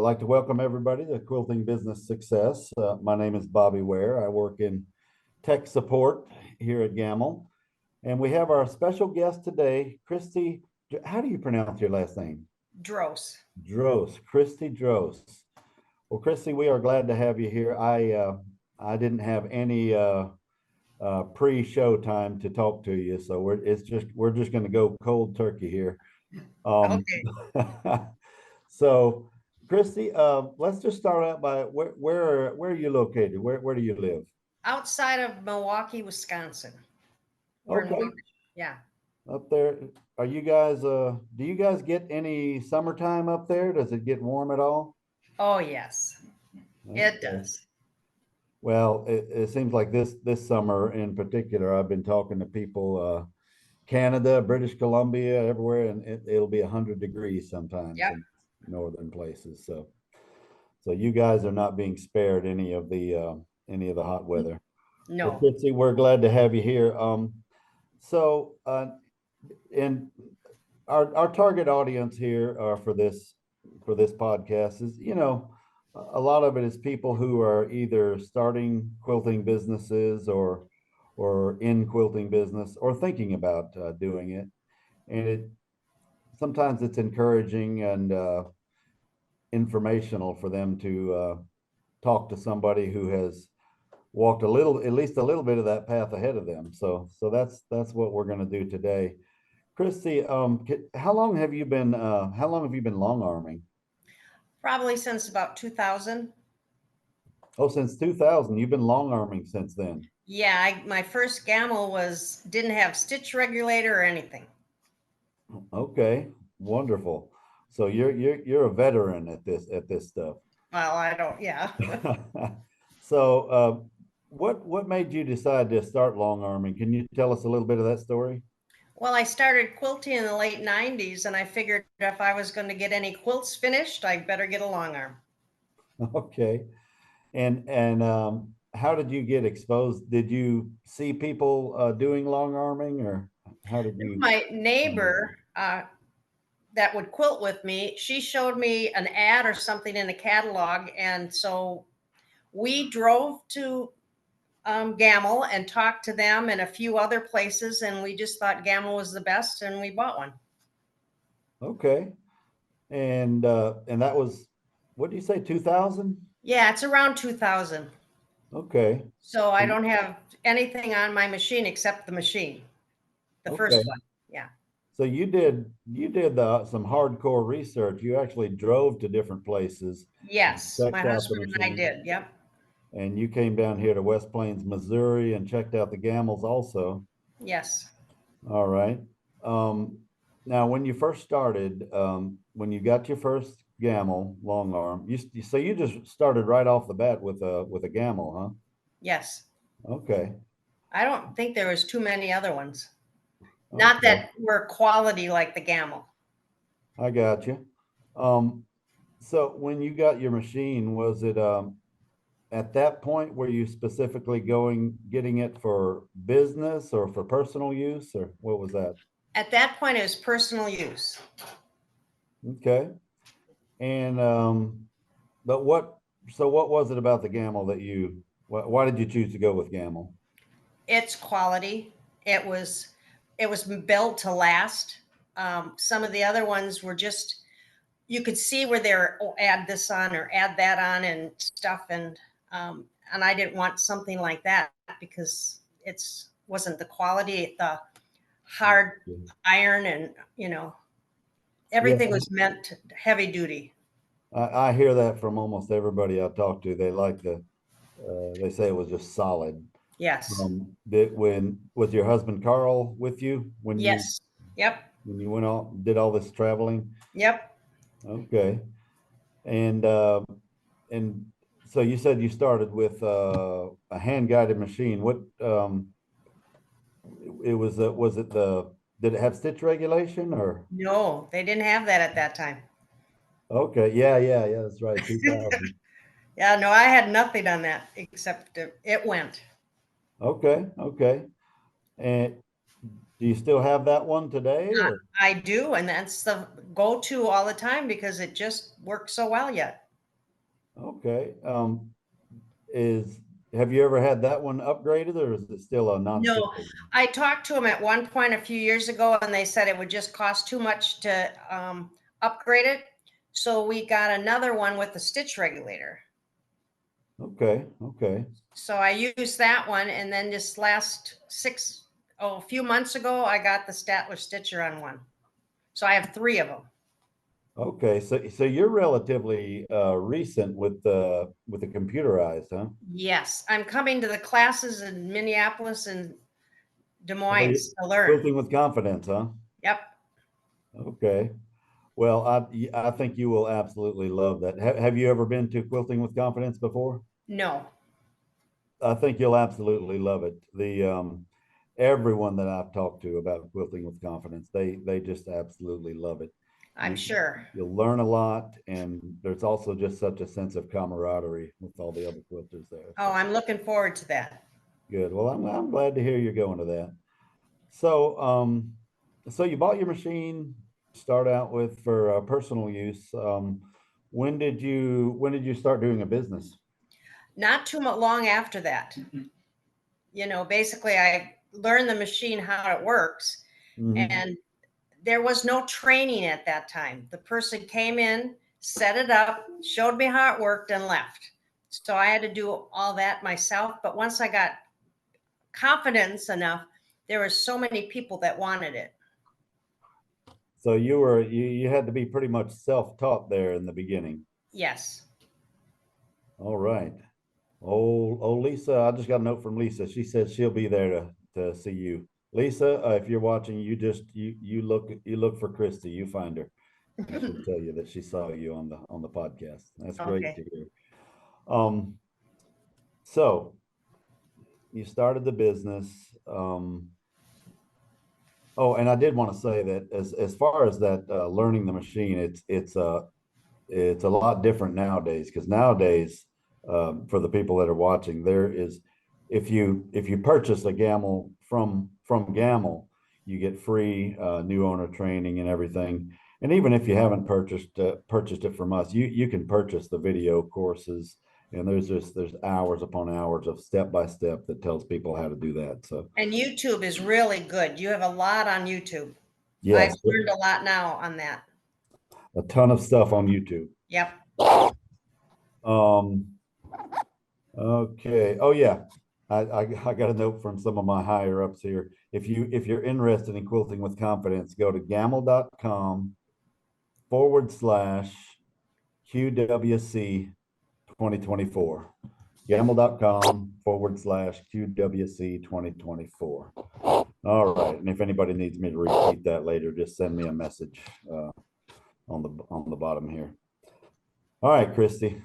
like to welcome everybody to Quilting Business Success. My name is Bobby Ware. I work in tech support here at Gammill. And we have our special guest today, Kristi. How do you pronounce your last name? Drose. Drose, Kristi Drose. Well, Kristi, we are glad to have you here. I didn't have any pre-show time to talk to you, so we're just going to go cold turkey here. Okay. So, Kristi, let's just start out by where are you located? Where do you live? Outside of Milwaukee, Wisconsin. We're in Okay, yeah. up there. Are you guys? Do you guys get any summertime up there? Does it get warm at all? Oh, yes, it Okay. does. Well, it seems like this summer in particular, I've been talking to people, Canada, British Columbia, everywhere, and it'll be 100 degrees sometimes Yep. in northern places. So you guys are not being spared any of the hot weather. Well, No. Kristi, we're glad to have you here. So and our target audience here for this podcast is, a lot of it is people who are either starting quilting businesses or in quilting business or thinking about doing it. And sometimes it's encouraging and informational for them to talk to somebody who has walked at least a little bit of that path ahead of them. So that's what we're going to do today. Kristi, how long have you been long arming? Probably since about 2000. Oh, since 2000. You've been long arming since then. Yeah, my first Gammill didn't have stitch regulator or anything. Okay, wonderful. So you're a veteran at this stuff. Well, I don't, yeah. So what made you decide to start long arming? Can you tell us a little bit of that story? Well, I started quilting in the late 90s, and I figured if I was going to get any quilts finished, I better get a long arm. Okay. And how did you get exposed? Did you see people doing long arming, or how did you? My neighbor that would quilt with me, she showed me an ad or something in a catalog. And so we drove to Gammill and talked to them and a few other places. And we just thought Gammill was the best and we bought one. Okay. And that was, what do you say, 2000? Yeah, it's around 2000. Okay. So I So don't have anything on my machine except the machine, the okay. first one. Yeah. So you did some hardcore research. You actually drove to different places, Yes, my checked out the husband and I machine, did. Yep. and you came down here to West Plains, Missouri, and checked out the Gammels also. Yes. All right. Um, Now, when you first started, when you got your first Gammel long arm, so you just started right off the bat with a Gammel, huh? Yes. Okay. I don't think there was too many other ones. Not Okay. that were quality like the Gammill. I got you. Um, so when you got your machine, was it at that point were you specifically getting it for business or for personal use, or what was that? At that point, it was personal use. Okay. And but what was it about the Gamel that why did you choose to go with Gamel? It's quality. It was built to last. Some of the other ones were just, you could see where they're, oh, add this on or add that on and stuff. And I didn't want something like that because it's wasn't the quality, the hard iron, and Yeah, everything was meant heavy duty. I hear that from almost everybody I talk to. They say it was just solid. Yes. When was your husband Carl with you Yes. Yep. when you went on did all this traveling? Yep. Okay. And and so you said you started with a hand guided machine. What it was it the did it have stitch regulation or? No, they didn't have that at that time. Okay, yeah, that's right. 2000. Yeah, no, I had nothing on that except it went. Okay. And do you still have that one today or? I do, and that's the go-to all the time because it just works so well yet. Okay. Is have you ever had that one upgraded, or is it still a No, non-stick? I talked to them at one point a few years ago, and they said it would just cost too much to upgrade it. So we got another one with the stitch regulator. Okay, okay, So I used that one, and then this a few months ago, I got the Statler Stitcher on one. So I have three of them. okay. So you're relatively recent with the computerized, huh? Yes, I'm coming to the classes in Minneapolis and Des Oh, Moines to learn. quilting with confidence, huh? Yep. Okay. Well, I think you will absolutely love that. Have you ever been to Quilting with Confidence before? No, I think you'll absolutely love it. The everyone that I've talked to about Quilting with Confidence, they just absolutely love it. I'm sure. You'll learn a lot, and there's also just such a sense of camaraderie with all the other quilters there. Oh, So I'm looking forward to that. good. Well, I'm glad to hear you're going to that. So so you bought your machine, start out with for personal use. When did you start doing a business? Not too long after that. Basically, I learned the machine, how it works, Hmm. and there was no training at that time. The person came in, set it up, showed me how it worked, and left. So I had to do all that myself. But once I got confidence enough, there were so many people that wanted it. So you had to be pretty much self-taught there in the beginning. Yes. All right. Oh, Lisa, I just got a note from Lisa. She says she'll be there to see you. Lisa, if you're watching, you look for Kristi. You find her, and she'll tell you that she saw you on the podcast. That's great Okay. to hear. Um, so you started the business. Oh, and I did want to say that as far as that learning the machine, it's a lot different nowadays because nowadays, for the people that are watching, there is if you purchase a Gammill from Gammill, you get free new owner training and everything. And even if you haven't purchased it from us, you can purchase the video courses. And there's hours upon hours of step by step that tells people how to do that. So And YouTube is really good. You have a lot on YouTube. I've yes, learned a lot now on that. a ton of stuff on YouTube. Yep. Um, okay. Oh yeah. I got a note from some of my higher ups here. If you're interested in quilting with confidence, go to gammill.com/QWC 2024. Gammill.com/QWC 2024. All right. And if anybody needs me to repeat that later, just send me a message on the bottom here. All right, Kristi.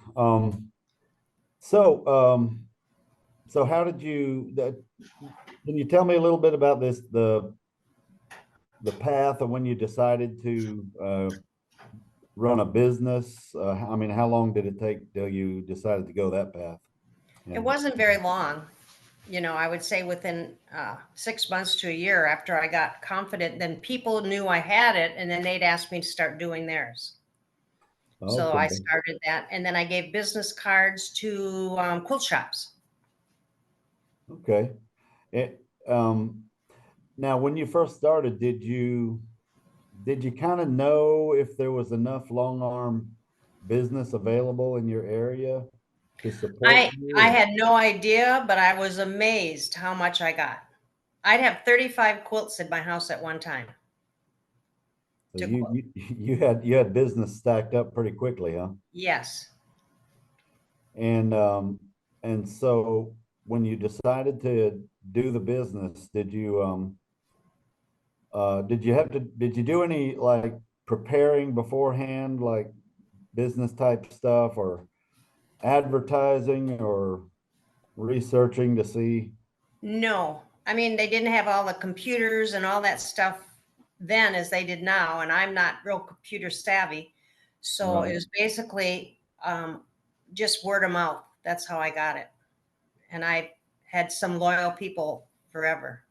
So so how did can you tell me a little bit about the path of when you decided to run a business? I mean, how long did it take till you decided to go that path? It And wasn't very long. I would say within 6 months to a year after I got confident, then people knew I had it, and then they'd ask me to start doing theirs. So I okay, started that, and then I gave business cards to quilt shops. okay. It, now, when you first started, did you kind of know if there was enough long arm business available in your area to support I you? had no idea, but I was amazed how much I got. I'd have 35 quilts in my house at one time So to you quilt. you you had business stacked up pretty quickly, huh? Yes. And so when you decided to do the business, did you do any like preparing beforehand, like business type stuff or advertising or researching to see? No. I mean, they didn't have all the computers and all that stuff then as they did now, and I'm not real computer savvy. So it Right. was basically just word of mouth. That's how I got it. And I had some loyal people forever.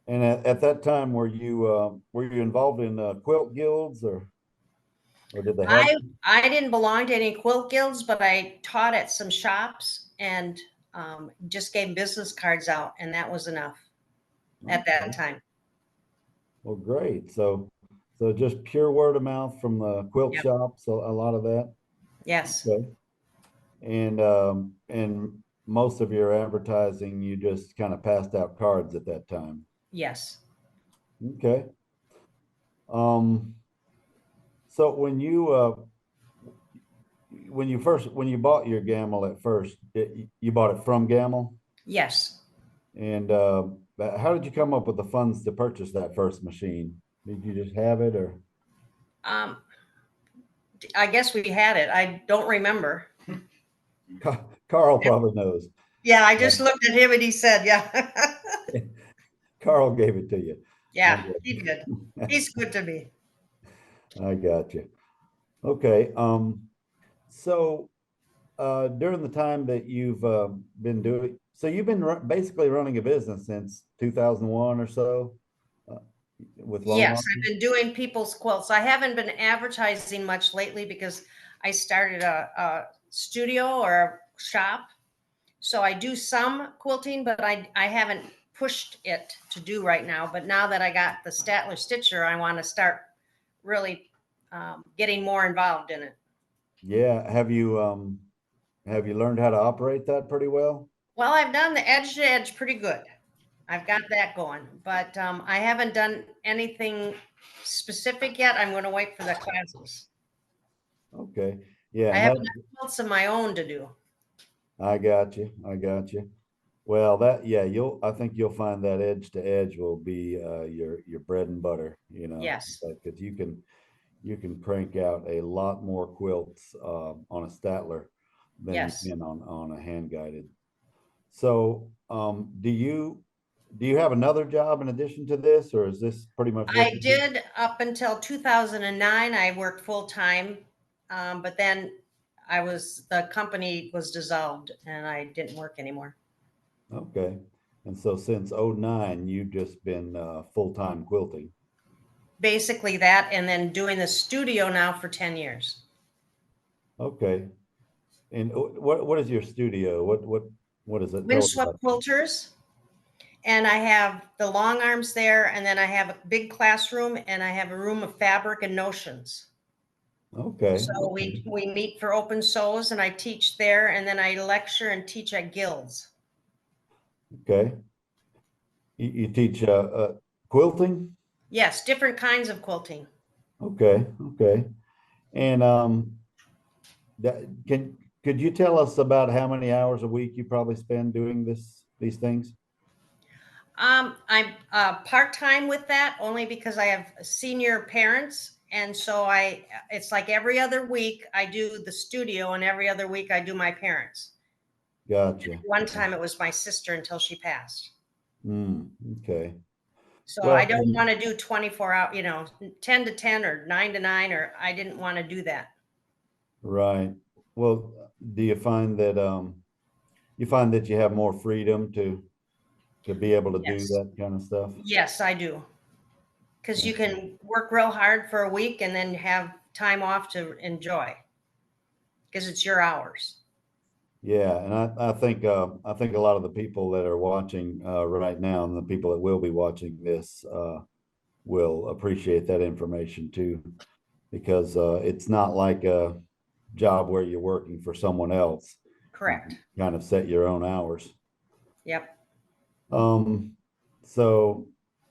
And at that time, were you involved in quilt guilds or? or did they have? I didn't belong to any quilt guilds, but I taught at some shops and just gave business cards out, and that was enough at that Okay. time. Well, great. So just pure word of mouth from the quilt Yep. shops, a lot of that. Yes. Okay. And most of your advertising, you just kind of passed out cards at that time. Yes. Okay. Um, so when you bought your Gammill at first, you bought it from Gammill? Yes. And how did you come up with the funds to purchase that first machine? Did you just have it, or Um, I guess we had it. I don't remember. Carl probably knows. Yeah, I just looked at him and he said, yeah. Carl gave it to you. I Yeah, got he did. you. He's good to me. I got you. Okay. So during the time that you've been doing, so you've been basically running a business since 2001 or so, uh, with loan Yes, I've officers? been doing people's quilts. I haven't been advertising much lately because I started a studio or a shop. So I do some quilting, but I haven't pushed it to do right now. But now that I got the Statler Stitcher, I want to start really getting more involved in it. Yeah. Have you learned how to operate that pretty well? Well, I've done the edge to edge pretty good. I've got that going, but I haven't done anything specific yet. I'm going to wait for the classes. Okay. Yeah, I and have that enough quilts of my own to do. I got you. I got you. Well, I think you'll find that edge to edge will be your bread and butter, Yes, because you can crank out a lot more quilts on a Statler than you yes. can on a hand guided. So, do you have another job in addition to this, or is this pretty much what I you do? did up until 2009. I worked full time, but then the company was dissolved and I didn't work anymore. Okay. And so since '09, you've just been full-time quilting. Basically that, and then doing the studio now for 10 years. Okay. And what is your studio? What is it? Tell us Windswept about it. quilters, and I have the long arms there, and then I have a big classroom, and I have a room of fabric and notions. Okay. So Okay. we meet for open sews, and I teach there, and then I lecture and teach at guilds. Okay. You teach quilting? Yes, different kinds of quilting. Okay. Okay. And could you tell us about how many hours a week you probably spend doing these things? I'm part-time with that only because I have senior parents. And so it's like every other week I do the studio and every other week I do my parents. Gotcha. One time it was my sister until she passed. Okay. So I Well, don't want to do 24 hour, 10 to 10 or 9 to 9, or I didn't want to do that. right. Well, do you find that you have more freedom to be able to do Yes. that kind of stuff? Yes, I do. Because you Okay. can work real hard for a week and then have time off to enjoy because it's your hours. Yeah, and I think a lot of the people that are watching right now and the people that will be watching this will appreciate that information too, because it's not like a job where you're working for someone else. You Correct. can kind of set your own hours. Yep. Um, so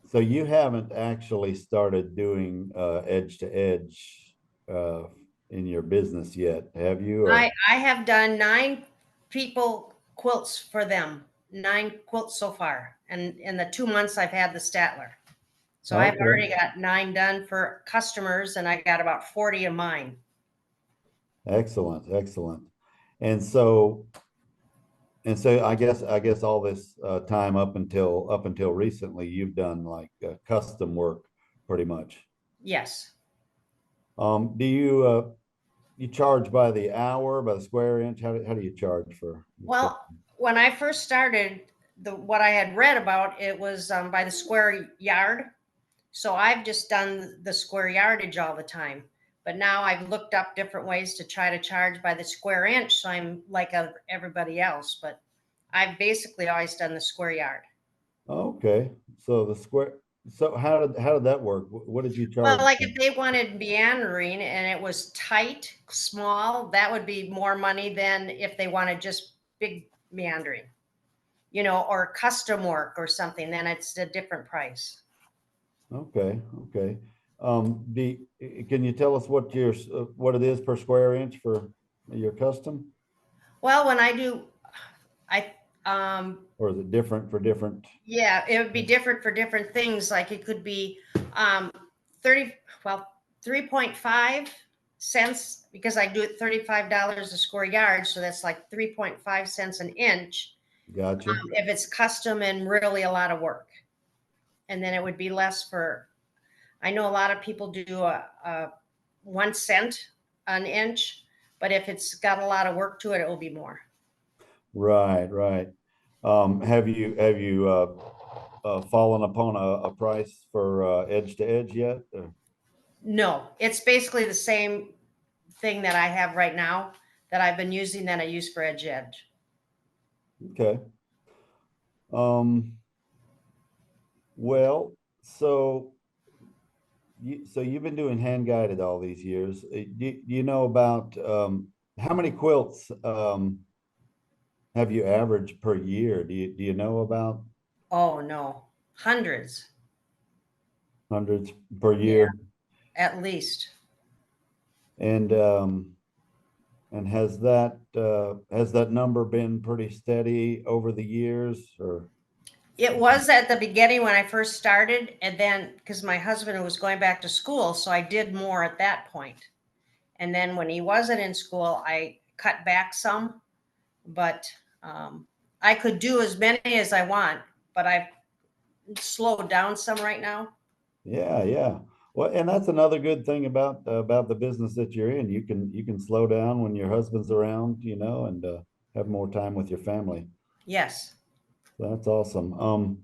so you haven't actually started doing edge to edge uh, in your business yet, have you? Or I have done 9 people quilts for them, 9 quilts so far. And in the 2 months I've had the Statler. So I've okay, already got 9 done for customers and I got about 40 of mine. excellent, excellent. And so and so I guess all this time up until recently, you've done like custom work pretty much. Yes. Do you charge by the hour, by the square inch? How do you charge for your quilt? Well, when I first started, what I had read about it was by the square yard. So I've just done the square yardage all the time. But now I've looked up different ways to try to charge by the square inch, so I'm like everybody else. But I've basically always done the square yard. Okay, so the square, so how did that work? What did you Well, charge? like if they wanted meandering and it was tight, small, that would be more money than if they wanted just big meandering, or custom work or something, then it's a different price. Okay, okay. Can you tell us what it is per square inch for your custom? Well, when I do, I, um, Or is it different for different? yeah, it would be different for different things. Like it could be, 30, well, 3.5 cents because I do it $35 a square yard. So that's like 3.5 cents an inch. Gotcha. If it's custom and really a lot of work. And then it would be less for, I know a lot of people do a 1 cent an inch, but if it's got a lot of work to it, it will be more. Right, right. Have you fallen upon a price for edge to edge yet? No, it's basically the same thing that I have right now that I've been using that I use for edge edge. Okay. Um, well, so you've been doing hand guided all these years. Do you know about how many quilts have you averaged per year? Do you know about Oh no, hundreds. hundreds per Yeah, year? at least. And has that number been pretty steady over the years or? It was at the beginning when I first started, and then because my husband was going back to school, so I did more at that point. And then when he wasn't in school, I cut back some, but I could do as many as I want, but I've slowed down some right now. Yeah, yeah. Well, and that's another good thing about the business that you're in. You can slow down when your husband's around, and have more time with your family. Yes. That's awesome.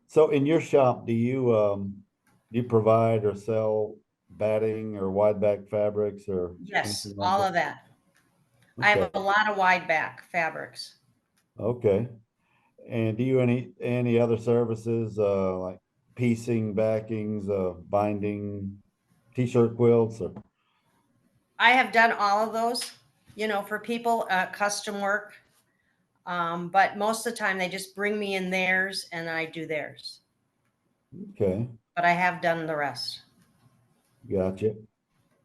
So in your shop, do you provide or sell batting or wide back fabrics or Yes, anything like all that? of that. I Okay, have a lot of wide back fabrics. okay. And do you any other services like piecing, backings, binding, t-shirt quilts or? I have done all of those, for people, custom work. But most of the time they just bring me in theirs and I do theirs. Okay, But I have done the rest. gotcha.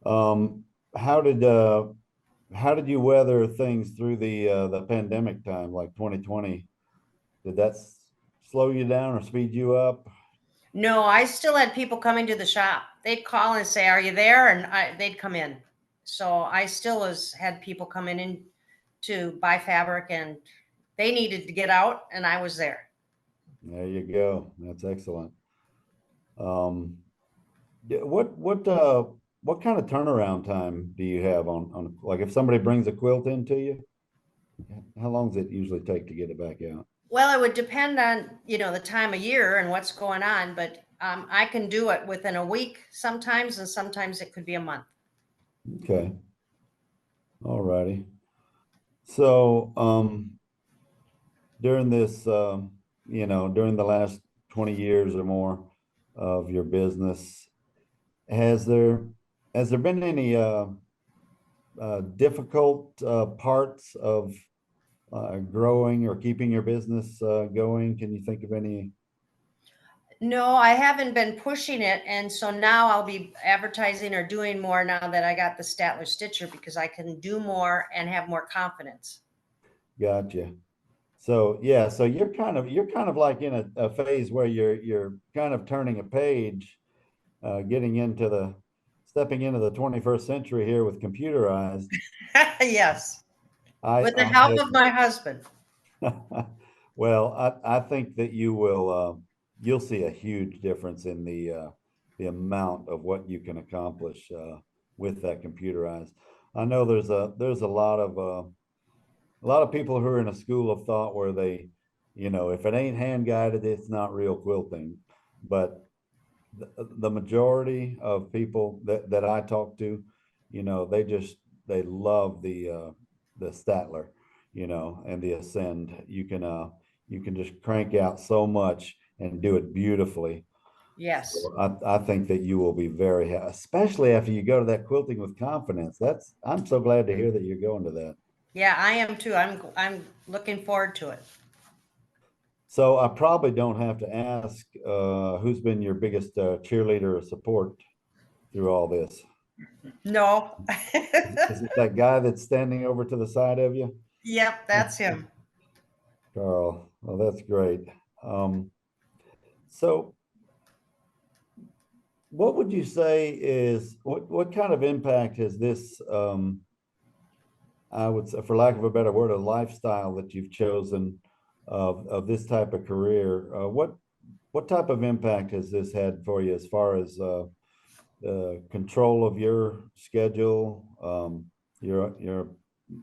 Um, how did how did you weather things through the pandemic time, like 2020? Did that slow you down or speed you up? No, I still had people coming to the shop. They'd call and say, "Are you there?" And they'd come in. So I still had people coming in to buy fabric, and they needed to get out, and I was there. There you go. That's excellent. Um, what kind of turnaround time do you have on like if somebody brings a quilt into you, how long does it usually take to get it back out? Well, it would depend on the time of year and what's going on, but I can do it within a week sometimes, and sometimes it could be a month. Okay, all righty. So, during this, during the last 20 years or more of your business, has there has there been any difficult parts of growing or keeping your business going? Can you think of any? No, I haven't been pushing it. And so now I'll be advertising or doing more now that I got the Statler Stitcher because I can do more and have more confidence. Gotcha. So yeah, so you're kind of like in a phase where you're kind of turning a page, getting into the stepping into the 21st century here with computerized. Yes, I with the I help have of my husband. well, I think that you'll see a huge difference in the amount of what you can accomplish with that computerized. I know there's a lot of people who are in a school of thought where they, if it ain't hand guided, it's not real quilting. But the majority of people that I talk to, they love the Statler, and the Ascend. You can just crank out so much and do it beautifully. Yes. So I think that you will be very happy, especially after you go to that Quilting with Confidence. I'm so glad to hear that you're going to that. Yeah, I am too. I'm looking forward to it. So I probably don't have to ask who's been your biggest cheerleader or support through all this. No. Is it that guy that's standing over to the side of you? Yep, that's him. Carl. Well, that's great. Um, so what would you say is what kind of impact has this I would say, for lack of a better word, a lifestyle that you've chosen of this type of career? What type of impact has this had for you as far as control of your schedule, your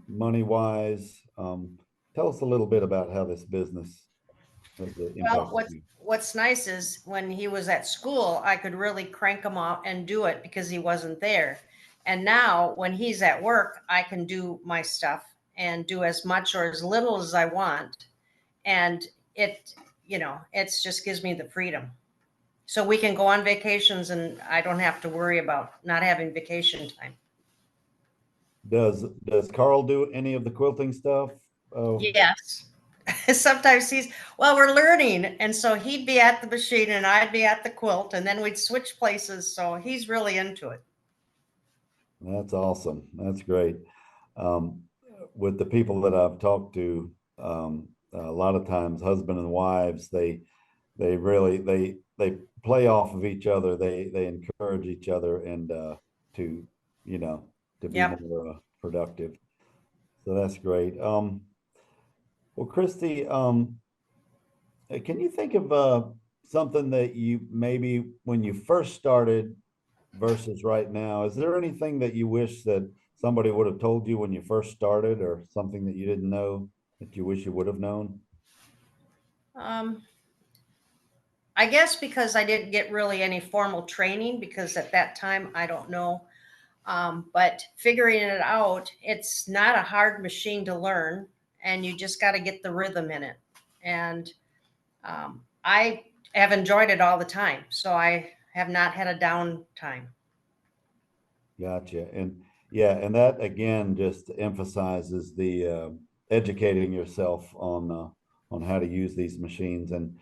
money wise? Tell us a little bit about how this business has Well, impacted you. what's nice is when he was at school, I could really crank him out and do it because he wasn't there. And now when he's at work, I can do my stuff and do as much or as little as I want. And it, it's just gives me the freedom. So we can go on vacations and I don't have to worry about not having vacation time. Does Carl do any of the quilting stuff? Oh, Yes. Sometimes we're learning. And so he'd be at the machine and I'd be at the quilt and then we'd switch places. So he's really into it. that's awesome. That's great. Um, with the people that I've talked to, a lot of times husband and wives, they really they play off of each other. They encourage each other and to you know to be Yep. more productive. So that's great. Well, Kristi, can you think of something that you maybe when you first started versus right now? Is there anything that you wish that somebody would have told you when you first started, or something that you didn't know that you wish you would have known? Um, I guess because I didn't get really any formal training because at that time, I don't know. But figuring it out, it's not a hard machine to learn and you just got to get the rhythm in it. And I have enjoyed it all the time. So I have not had a down time. Gotcha. And yeah, and that again just emphasizes the educating yourself on how to use these machines. And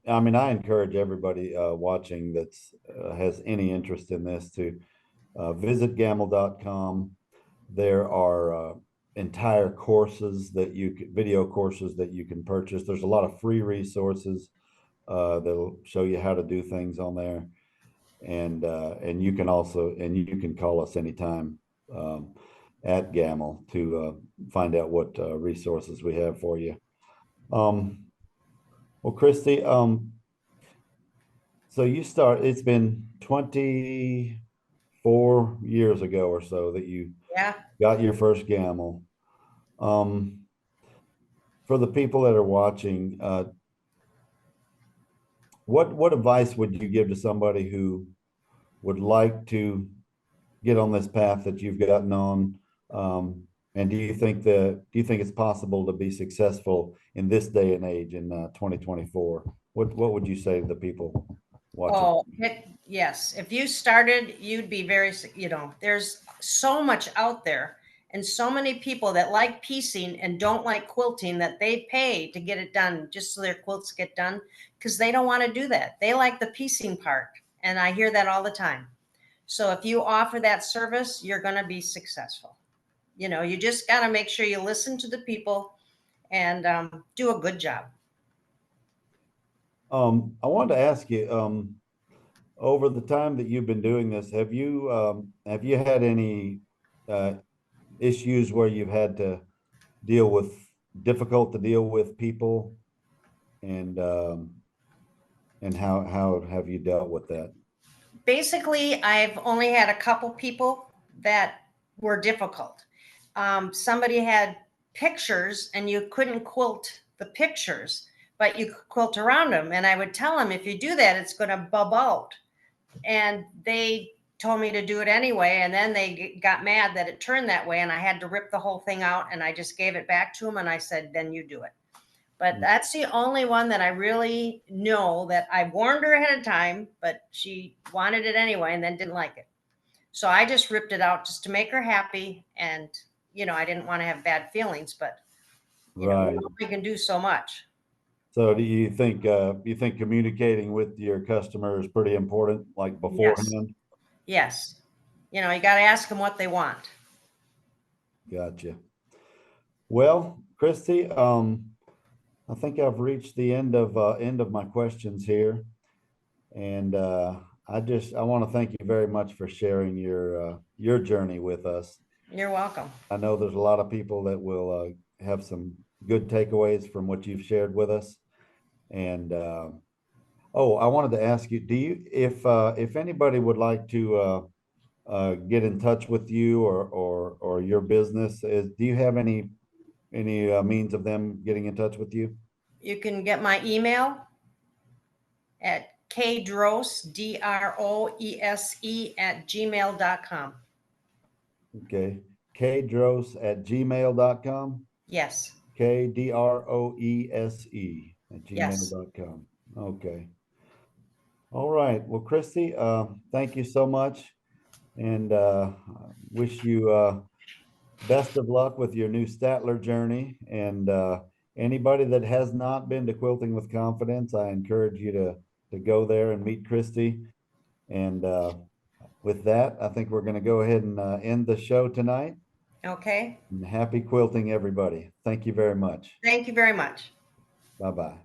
I mean I encourage everybody watching that's has any interest in this to visit gammill.com. There are entire courses that video courses that you can purchase. There's a lot of free resources that'll show you how to do things on there. And you can also, and you can call us anytime at Gammill to find out what resources we have for you. Well, Kristi, so it's been 24 years ago or so that you Yeah. got your first Gammill. Um, for the people that are watching, what advice would you give to somebody who would like to get on this path that you've gotten on? And do you think it's possible to be successful in this day and age in 2024? What would you say to the people watching? Oh, yes. If you started, you'd be there's so much out there and so many people that like piecing and don't like quilting that they pay to get it done just so their quilts get done because they don't want to do that. They like the piecing part. And I hear that all the time. So if you offer that service, you're going to be successful. You just got to make sure you listen to the people and do a good job. I wanted to ask you, over the time that you've been doing this, have you had any uh, issues where you've had to deal with difficult to deal with people, and how have you dealt with that? Basically, I've only had a couple people that were difficult. Somebody had pictures and you couldn't quilt the pictures, but you could quilt around them. And I would tell them, if you do that, it's going to bub out. And they told me to do it anyway. And then they got mad that it turned that way, and I had to rip the whole thing out, and I just gave it back to them. And I said, then you do it. But that's the only one that I really know that I warned her ahead of time, but she wanted it anyway and then didn't like it. So I just ripped it out just to make her happy. And, I didn't want to have bad feelings, but Right. we can do so much. So do you think communicating with your customer is pretty important, like beforehand? Yes. You got to ask them what they want. Gotcha. Well, Kristi, I think I've reached the end of my questions here. And I want to thank you very much for sharing your journey with us. You're welcome. I know there's a lot of people that will have some good takeaways from what you've shared with us. And I wanted to ask you, if anybody would like to get in touch with you or your business, do you have any means of them getting in touch with you? You can get my email at kdroese, DROESE @gmail.com. Okay. kdroese@gmail.com. Yes. KDROESE Yes. @gmail.com. Okay. All right. Well, Kristi, thank you so much. And wish you best of luck with your new Statler journey. And anybody that has not been to Quilting with Confidence, I encourage you to go there and meet Kristi. And with that, I think we're going to go ahead and end the show tonight. Okay. And happy quilting, everybody. Thank you very much. Thank you very much. Bye-bye.